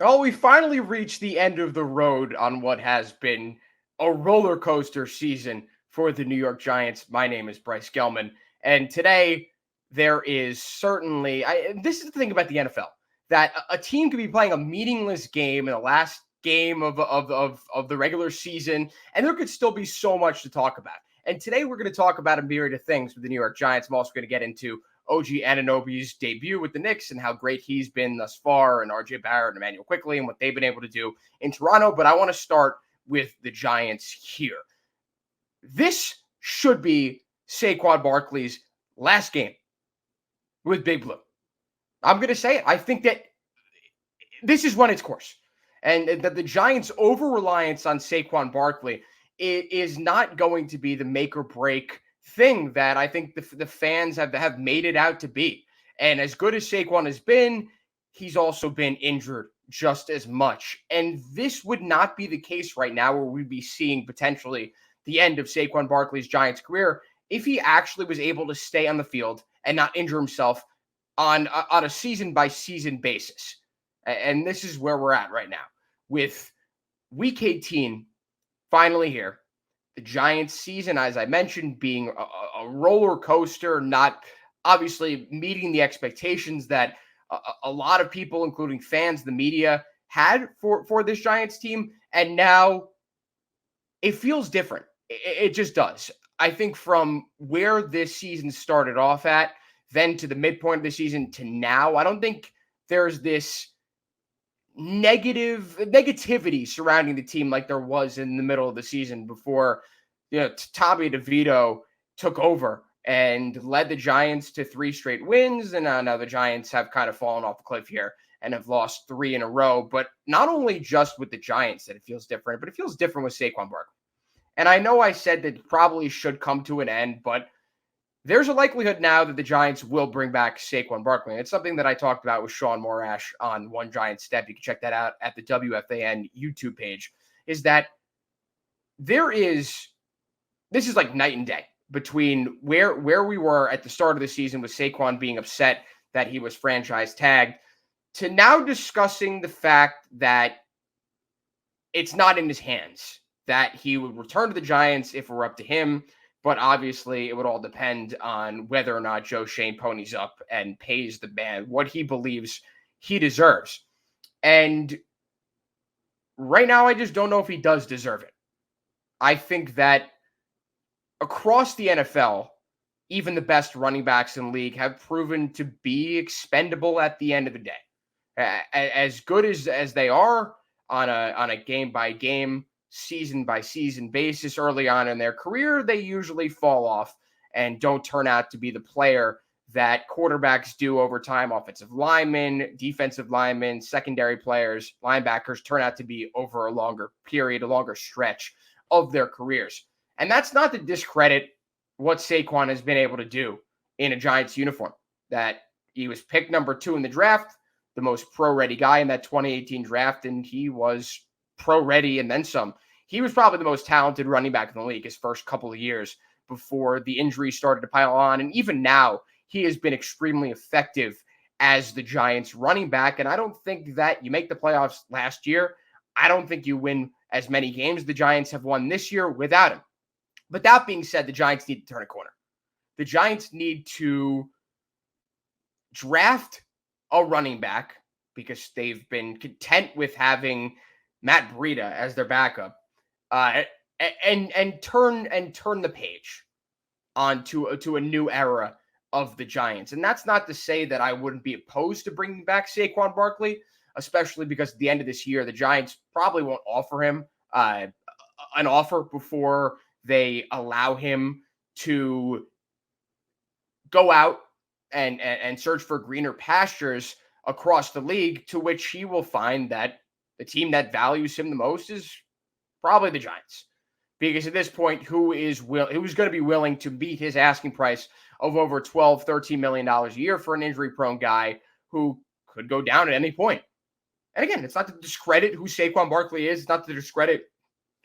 Oh, we finally reached the end of the road on what has been a roller coaster season for the New York Giants. My name is Bryce Gelman, and today there is certainly this is the thing about the NFL, that a team could be playing a meaningless game in the last game of the regular season, and there could still be so much to talk about. And today we're going to talk about a myriad of things with the New York Giants. I'm also going to get into OG Anunoby's debut with the Knicks and how great he's been thus far, and RJ Barrett and Emmanuel Quickly and what they've been able to do in Toronto. But I want to start with the Giants here. This should be Saquon Barkley's last game with Big Blue. I'm going to say it. I think that this has run its course, and that the Giants' over reliance on Saquon Barkley is not going to be the make or break thing that I think the fans have made it out to be. And as good as Saquon has been, he's also been injured just as much. And this would not be the case right now, where we'd be seeing potentially the end of Saquon Barkley's Giants career if he actually was able to stay on the field and not injure himself on a season by season basis. And this is where we're at right now with week 18 finally here. The Giants season, as I mentioned, being a roller coaster, not obviously meeting the expectations that a lot of people, including fans, the media, had for this Giants team. And now it feels different. It just does. I think from where this season started off at, then to the midpoint of the season to now, I don't think there's this negativity surrounding the team like there was in the middle of the season before, Tommy DeVito took over and led the Giants to 3 straight wins. And now the Giants have kind of fallen off the cliff here and have lost 3 in a row. But not only just with the Giants that it feels different, but it feels different with Saquon Barkley. And I know I said that it probably should come to an end, but there's a likelihood now that the Giants will bring back Saquon Barkley. And it's something that I talked about with Sean Morash on One Giant Step. You can check that out at the WFAN YouTube page. Is that this is like night and day between where we were at the start of the season with Saquon being upset that he was franchise tagged, to now discussing the fact that it's not in his hands, that he would return to the Giants if it were up to him. But obviously, it would all depend on whether or not Joe Shane ponies up and pays the man what he believes he deserves. And right now, I just don't know if he does deserve it. I think that across the NFL, even the best running backs in the league have proven to be expendable at the end of the day. As good as they are on a game by game, season by season basis early on in their career, they usually fall off and don't turn out to be the player that quarterbacks do over time. Offensive linemen, defensive linemen, secondary players, linebackers turn out to be over a longer period, a longer stretch of their careers. And that's not to discredit what Saquon has been able to do in a Giants uniform. That he was picked number 2 in the draft, the most pro-ready guy in that 2018 draft, and he was pro-ready and then some. He was probably the most talented running back in the league his first couple of years before the injuries started to pile on. And even now, he has been extremely effective as the Giants running back. And I don't think that you make the playoffs last year. I don't think you win as many games the Giants have won this year without him. But that being said, the Giants need to turn a corner. The Giants need to draft a running back because they've been content with having Matt Breida as their backup. And turn the page onto a new era of the Giants. And that's not to say that I wouldn't be opposed to bringing back Saquon Barkley, especially because at the end of this year, the Giants probably won't offer him an offer before they allow him to go out and search for greener pastures across the league, to which he will find that the team that values him the most is probably the Giants. Because at this point, who's going to be willing to beat his asking price of over $12, $13 million a year for an injury-prone guy who could go down at any point? And again, it's not to discredit who Saquon Barkley is. It's not to discredit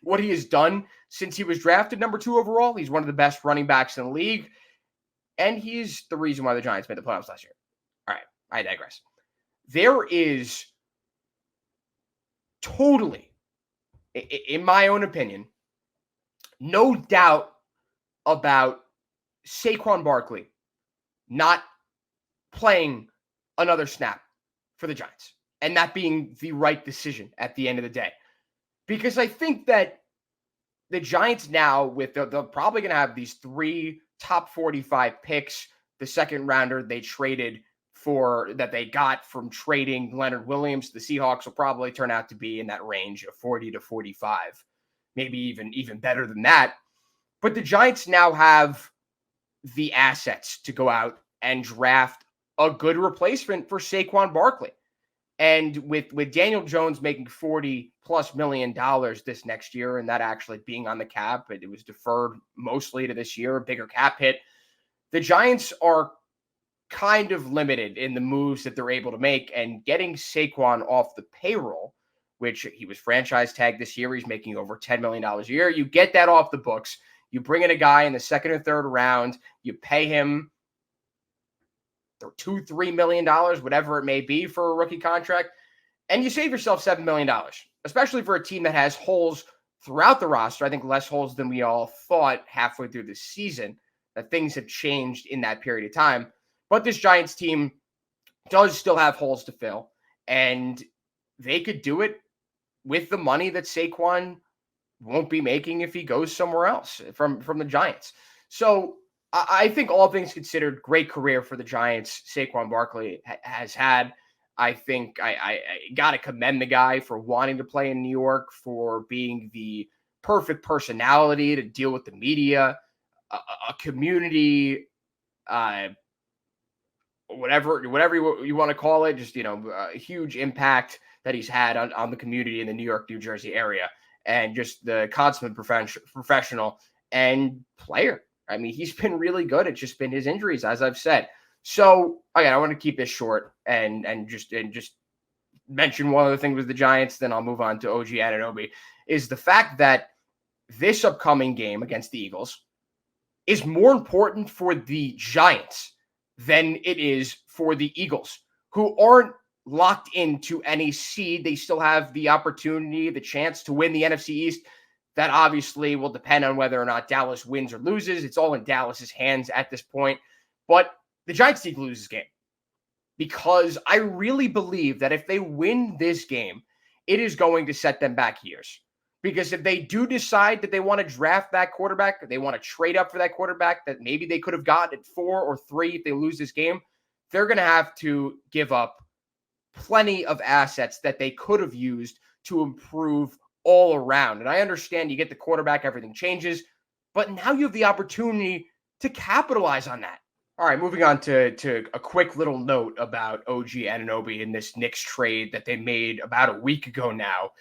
what he has done since he was drafted number 2 overall. He's one of the best running backs in the league. And he's the reason why the Giants made the playoffs last year. All right, I digress. There is totally, in my own opinion, no doubt about Saquon Barkley not playing another snap for the Giants and that being the right decision at the end of the day. Because I think that the Giants now, with they're probably going to have these 3 top 45 picks, the second rounder they traded for that they got from trading Leonard Williams. The Seahawks will probably turn out to be in that range of 40 to 45, maybe even better than that. But the Giants now have the assets to go out and draft a good replacement for Saquon Barkley. And with Daniel Jones making $40+ million this next year, and that actually being on the cap, it was deferred mostly to this year, a bigger cap hit. The Giants are kind of limited in the moves that they're able to make, and getting Saquon off the payroll, which he was franchise tagged this year, he's making over $10 million a year. You get that off the books. You bring in a guy in the second or third round, you pay him $2-3 million, whatever it may be for a rookie contract, and you save yourself $7 million, especially for a team that has holes throughout the roster. I think less holes than we all thought halfway through the season, that things have changed in that period of time. But this Giants team does still have holes to fill, and they could do it with the money that Saquon won't be making if he goes somewhere else from the Giants. So I think all things considered, great career for the Giants. Saquon Barkley has had. I think I got to commend the guy for wanting to play in New York, for being the perfect personality to deal with the media, a community, whatever you want to call it, just, a huge impact that he's had on the community in the New York, New Jersey area, and just the consummate professional and player. I mean, he's been really good. It's just been his injuries, as I've said. So again, I want to keep this short and just mention one other thing with the Giants, then I'll move on to OG Anunoby, is the fact that this upcoming game against the Eagles is more important for the Giants than it is for the Eagles, who aren't locked into any seed. They still have the opportunity, the chance to win the NFC East. That obviously will depend on whether or not Dallas wins or loses. It's all in Dallas's hands at this point. But the Giants need to lose this game, because I really believe that if they win this game, it is going to set them back years. Because if they do decide that they want to draft that quarterback, they want to trade up for that quarterback that maybe they could have gotten at 4 or 3 if they lose this game, they're going to have to give up plenty of assets that they could have used to improve all around. And I understand you get the quarterback, everything changes, but now you have the opportunity to capitalize on that. All right, moving on to a quick little note about OG Anunoby in this Knicks trade that they made about a week ago now.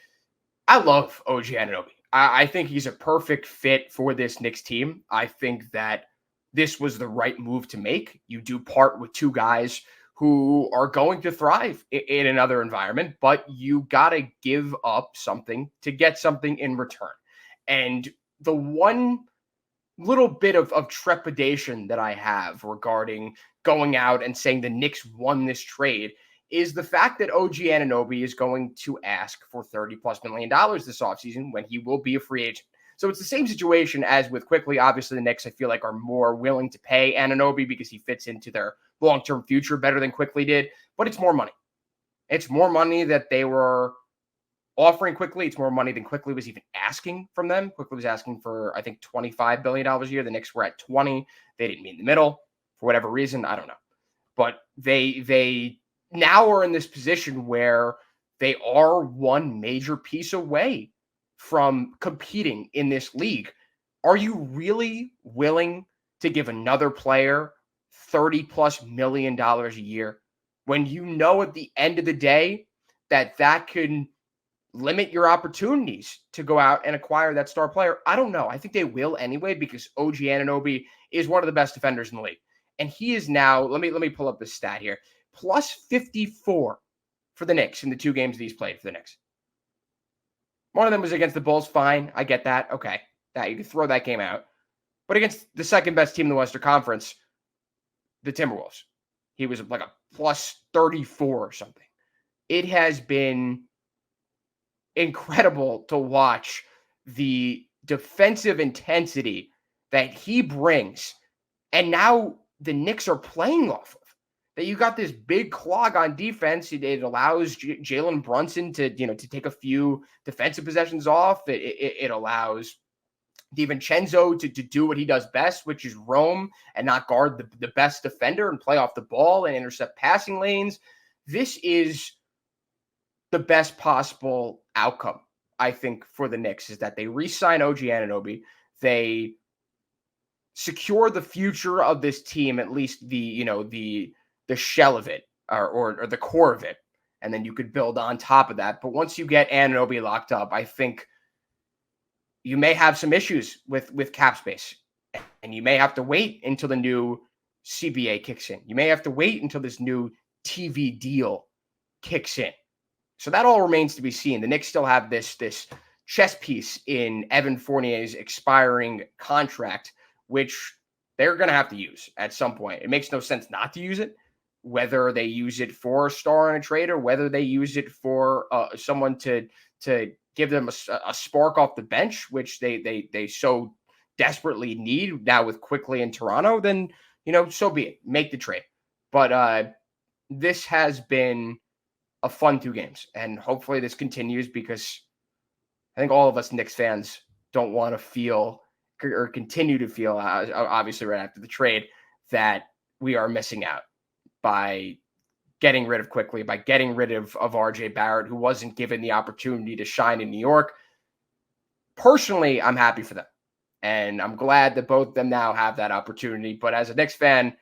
I love OG Anunoby. I think he's a perfect fit for this Knicks team. I think that this was the right move to make. You do part with 2 guys who are going to thrive in another environment, but you got to give up something to get something in return. And the one little bit of trepidation that I have regarding going out and saying the Knicks won this trade is the fact that OG Anunoby is going to ask for $30+ million this offseason when he will be a free agent. So it's the same situation as with Quickly. Obviously, the Knicks, I feel like, are more willing to pay Anunoby because he fits into their long-term future better than Quickly did, but it's more money. It's more money that they were offering Quickly. It's more money than Quickly was even asking from them. Quickly was asking for, I think, $25 billion a year. The Knicks were at 20. They didn't meet in the middle for whatever reason. I don't know. But they now are in this position where they are one major piece away from competing in this league. Are you really willing to give another player $30+ million a year when you know at the end of the day that can limit your opportunities to go out and acquire that star player? I don't know. I think they will anyway, because OG Anunoby is one of the best defenders in the league. And he is now, let me pull up the stat here, plus 54 for the Knicks in the 2 games that he's played for the Knicks. One of them was against the Bulls. Fine. I get that. Okay. That you can throw that game out. But against the second best team in the Western Conference, the Timberwolves, he was like a plus 34 or something. It has been incredible to watch the defensive intensity that he brings. And now the Knicks are playing off of that. You got this big clog on defense. It allows Jalen Brunson to, to take a few defensive possessions off. It allows DiVincenzo to do what he does best, which is roam and not guard the best defender and play off the ball and intercept passing lanes. This is the best possible outcome, I think, for the Knicks, is that they re-sign OG Anunoby. They secure the future of this team, at least the shell of it, or the core of it, and then you could build on top of that. But once you get Anunoby locked up, I think you may have some issues with cap space, and you may have to wait until the new CBA kicks in. You may have to wait until this new TV deal kicks in. So that all remains to be seen. The Knicks still have this chess piece in Evan Fournier's expiring contract, which they're going to have to use at some point. It makes no sense not to use it, whether they use it for a star in a trade or whether they use it for someone to give them a spark off the bench, which they so desperately need now with Quickly in Toronto. Then, so be it. Make the trade. But this has been a fun 2 games, and hopefully this continues, because I think all of us Knicks fans don't want to feel or continue to feel, obviously right after the trade, that we are missing out by getting rid of Quickly, by getting rid of RJ Barrett, who wasn't given the opportunity to shine in New York. Personally, I'm happy for them, and I'm glad that both of them now have that opportunity. But as a Knicks fan,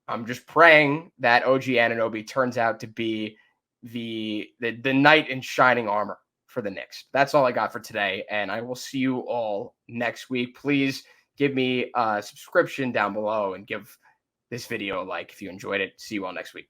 I'm just praying that OG Anunoby turns out to be the knight in shining armor for the Knicks. That's all I got for today, and I will see you all next week. Please give me a subscription down below and give this video a like if you enjoyed it. See you all next week.